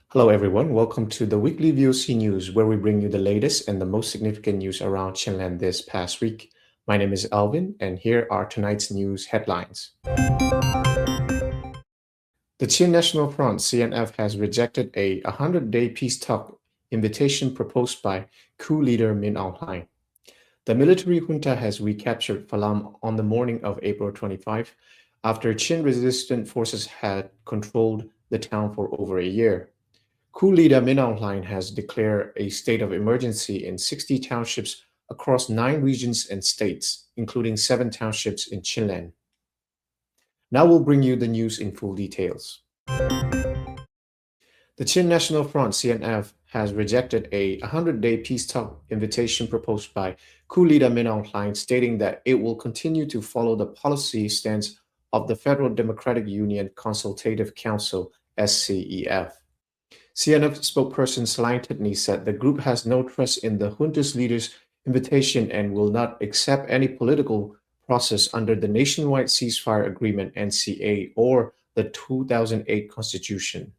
Hello, everyone. Welcome to the weekly VOC news, where we bring you the latest and the most significant news around Chinland this past week. My name is Alvin, and here are tonight's news headlines. The Chin National Front (CNF) has rejected a 100-day peace talk invitation proposed by coup leader Min Aung Hlaing. The military junta has recaptured Falam on the morning of April 25 after Chin resistant forces had controlled the town for over a year. Coup leader Min Aung Hlaing has declared a state of emergency in 60 townships across 9 regions and states, including 7 townships in Chinland. Now we'll bring you the news in full details. The Chin National Front (CNF) has rejected a 100-day peace talk invitation proposed by coup leader Min Aung Hlaing, stating that it will continue to follow the policy stance of the Federal Democratic Union Consultative Council (SCEF). CNF spokesperson Slang Tidney said the group has no trust in the junta's leader's invitation and will not accept any political process under the Nationwide Ceasefire Agreement (NCA) or the 2008 Constitution.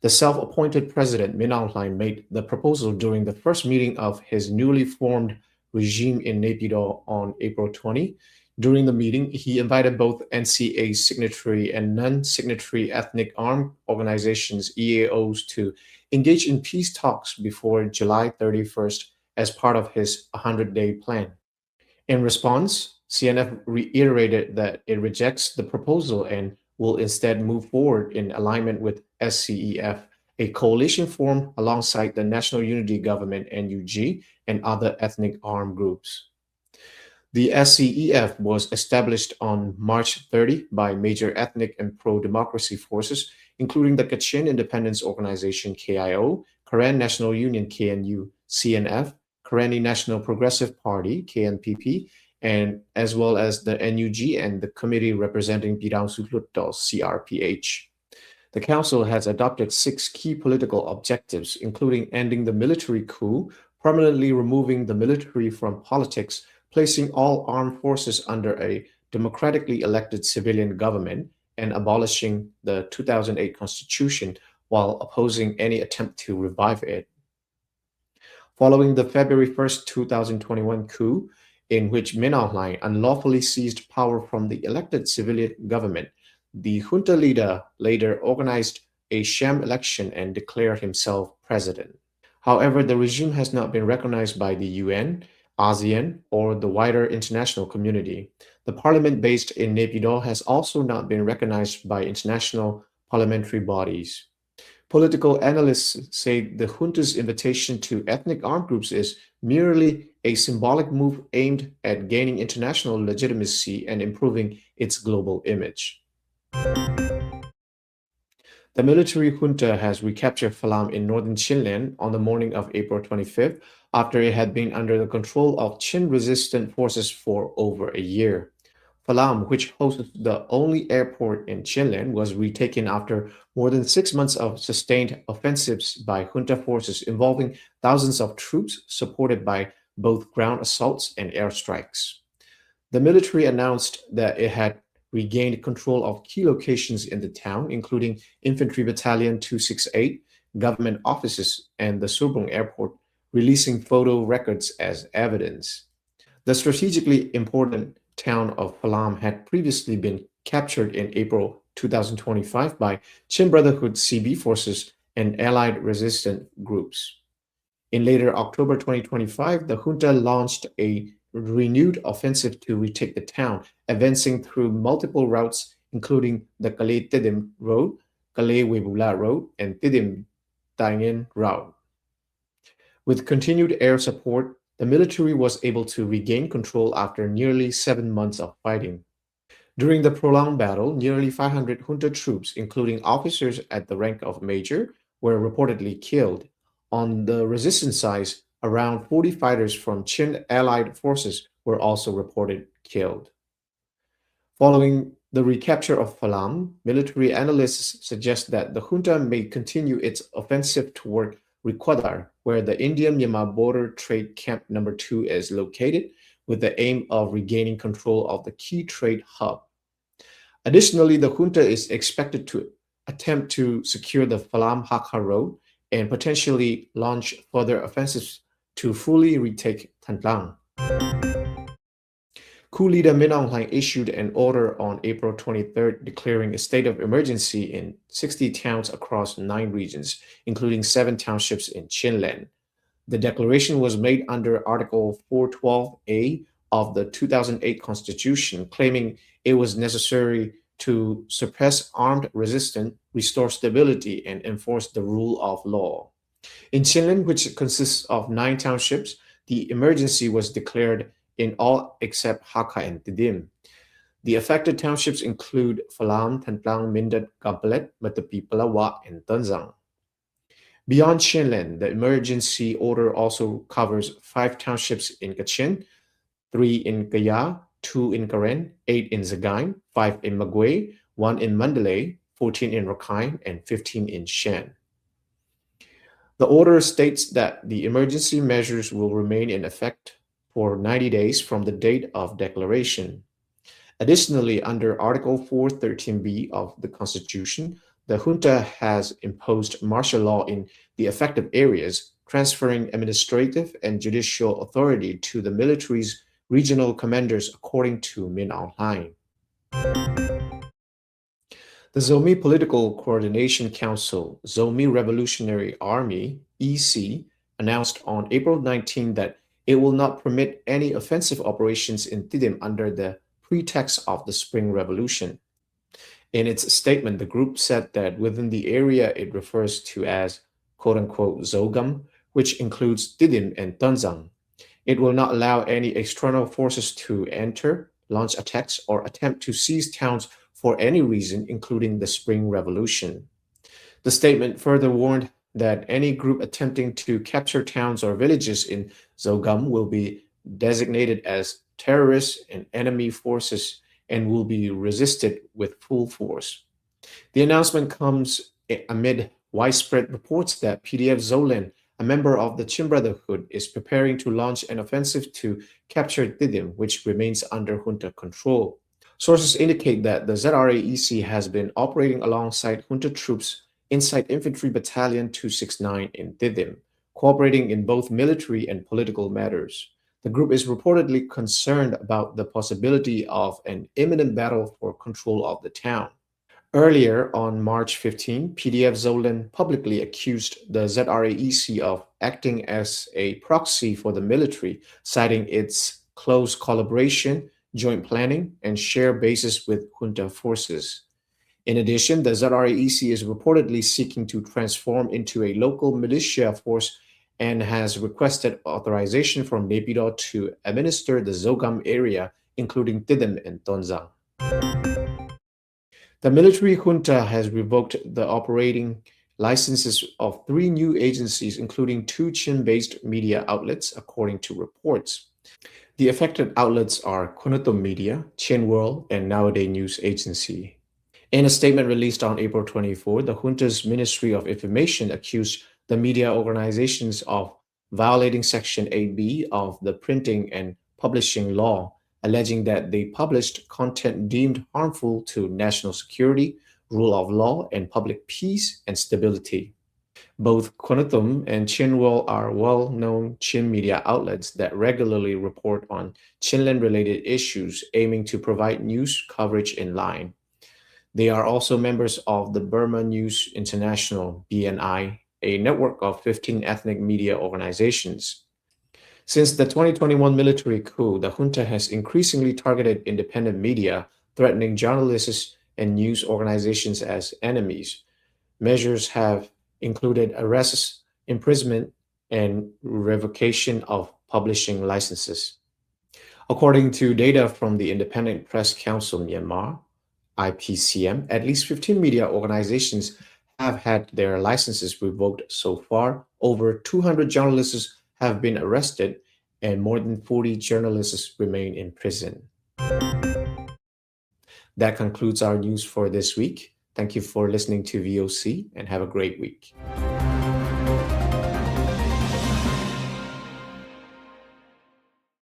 The self-appointed president Min Aung Hlaing made the proposal during the first meeting of his newly formed regime in Naypyidaw on April 20. During the meeting, he invited both NCA signatory and non-signatory ethnic armed organizations (EAOs) to engage in peace talks before July 31st as part of his 100-day plan. In response, CNF reiterated that it rejects the proposal and will instead move forward in alignment with SCEF, a coalition formed alongside the National Unity Government (NUG) and other ethnic armed groups. The SCEF was established on March 30 by major ethnic and pro-democracy forces, including the Kachin Independence Organization (KIO), Karen National Union (KNU), CNF, Karenni National Progressive Party (KNPP), and as well as the NUG and the Committee Representing Pirang Sutlutos (CRPH). The council has adopted 6 key political objectives, including ending the military coup, permanently removing the military from politics, placing all armed forces under a democratically elected civilian government, and abolishing the 2008 Constitution while opposing any attempt to revive it. Following the February 1st, 2021 coup, in which Min Aung Hlaing unlawfully seized power from the elected civilian government, the junta leader later organized a sham election and declared himself president. However, the regime has not been recognized by the UN, ASEAN, or the wider international community. The parliament based in Naypyidaw has also not been recognized by international parliamentary bodies. Political analysts say the junta's invitation to ethnic armed groups is merely a symbolic move aimed at gaining international legitimacy and improving its global image. The military junta has recaptured Falam in northern Chinland on the morning of April 25th after it had been under the control of Chin-resistant forces for over a year. Falam, which hosts the only airport in Chinland, was retaken after more than 6 months of sustained offensives by junta forces involving thousands of troops supported by both ground assaults and airstrikes. The military announced that it had regained control of key locations in the town, including Infantry Battalion 268, government offices, and the Surbong Airport, releasing photo records as evidence. The strategically important town of Falam had previously been captured in April 2025 by Chin Brotherhood CB forces and allied resistant groups. In later October 2025, the junta launched a renewed offensive to retake the town, advancing through multiple routes, including the Kalay Tidim Road, Kalay Webula Road, and Tidim Taingen Route. With continued air support, the military was able to regain control after nearly 7 months of fighting. During the prolonged battle, nearly 500 junta troops, including officers at the rank of major, were reportedly killed. On the resistance side, around 40 fighters from Chin allied forces were also reported killed. Following the recapture of Falam, military analysts suggest that the junta may continue its offensive toward Riquadar, where the Indian-Myanmar border trade camp number 2 is located, with the aim of regaining control of the key trade hub. Additionally, the junta is expected to attempt to secure the Falam Hakka road and potentially launch further offensives to fully retake Tantlang. Coup leader Min Aung Hlaing issued an order on April 23rd declaring a state of emergency in 60 towns across 9 regions, including 7 townships in Chinland. The declaration was made under Article 412A of the 2008 Constitution, claiming it was necessary to suppress armed resistance, restore stability, and enforce the rule of law. In Chinland, which consists of 9 townships, the emergency was declared in all except Hakka and Tidim. The affected townships include Falam, Tantlang, Mindat, Gampalet, Matapi Palawa, and Tanzang. Beyond Chinland, the emergency order also covers 5 townships in Kachin, 3 in Kaya, 2 in Karen, 8 in Zagain, 5 in Magway, 1 in Mandalay, 14 in Rakhine, and 15 in Shan. The order states that the emergency measures will remain in effect for 90 days from the date of declaration. Additionally, under Article 413B of the Constitution, the junta has imposed martial law in the affected areas, transferring administrative and judicial authority to the military's regional commanders, according to Min Aung Hlaing. The Zomi Political Coordination Council, Zomi Revolutionary Army, EC, announced on April 19 that it will not permit any offensive operations in Tidim under the pretext of the Spring Revolution. In its statement, the group said that within the area it refers to as quote-unquote Zogam, which includes Tidim and Tanzang, it will not allow any external forces to enter, launch attacks, or attempt to seize towns for any reason, including the Spring Revolution. The statement further warned that any group attempting to capture towns or villages in Zogam will be designated as terrorists and enemy forces and will be resisted with full force. The announcement comes amid widespread reports that PDF Zolan, a member of the Chin Brotherhood, is preparing to launch an offensive to capture Didim, which remains under junta control. Sources indicate that the ZRAEC has been operating alongside junta troops inside Infantry Battalion 269 in Didim, cooperating in both military and political matters. The group is reportedly concerned about the possibility of an imminent battle for control of the town. Earlier, on March 15, PDF Zolan publicly accused the ZRAEC of acting as a proxy for the military, citing its close collaboration, joint planning, and shared bases with junta forces. In addition, the ZRAEC is reportedly seeking to transform into a local militia force and has requested authorization from Naypyidaw to administer the Zogam area, including Tidim and Tonzang. The military junta has revoked the operating licenses of 3 new agencies, including 2 Chin-based media outlets, according to reports. The affected outlets are Kunatum Media, Chin World, and Nowadays News Agency. In a statement released on April 24, the junta's Ministry of Information accused the media organizations of violating Section 8B of the Printing and Publishing Law, alleging that they published content deemed harmful to national security, rule of law, and public peace and stability. Both Konatum and Chinwol are well-known Chin media outlets that regularly report on Chinland-related issues, aiming to provide news coverage in line. They are also members of the Burma News International, BNI, a network of 15 ethnic media organizations. Since the 2021 military coup, the junta has increasingly targeted independent media, threatening journalists and news organizations as enemies. Measures have included arrests, imprisonment, and revocation of publishing licenses. According to data from the Independent Press Council Myanmar, IPCM, at least 15 media organizations have had their licenses revoked so far. Over 200 journalists have been arrested, and more than 40 journalists remain in prison. That concludes our news for this week. Thank you for listening to VOC, and have a great week.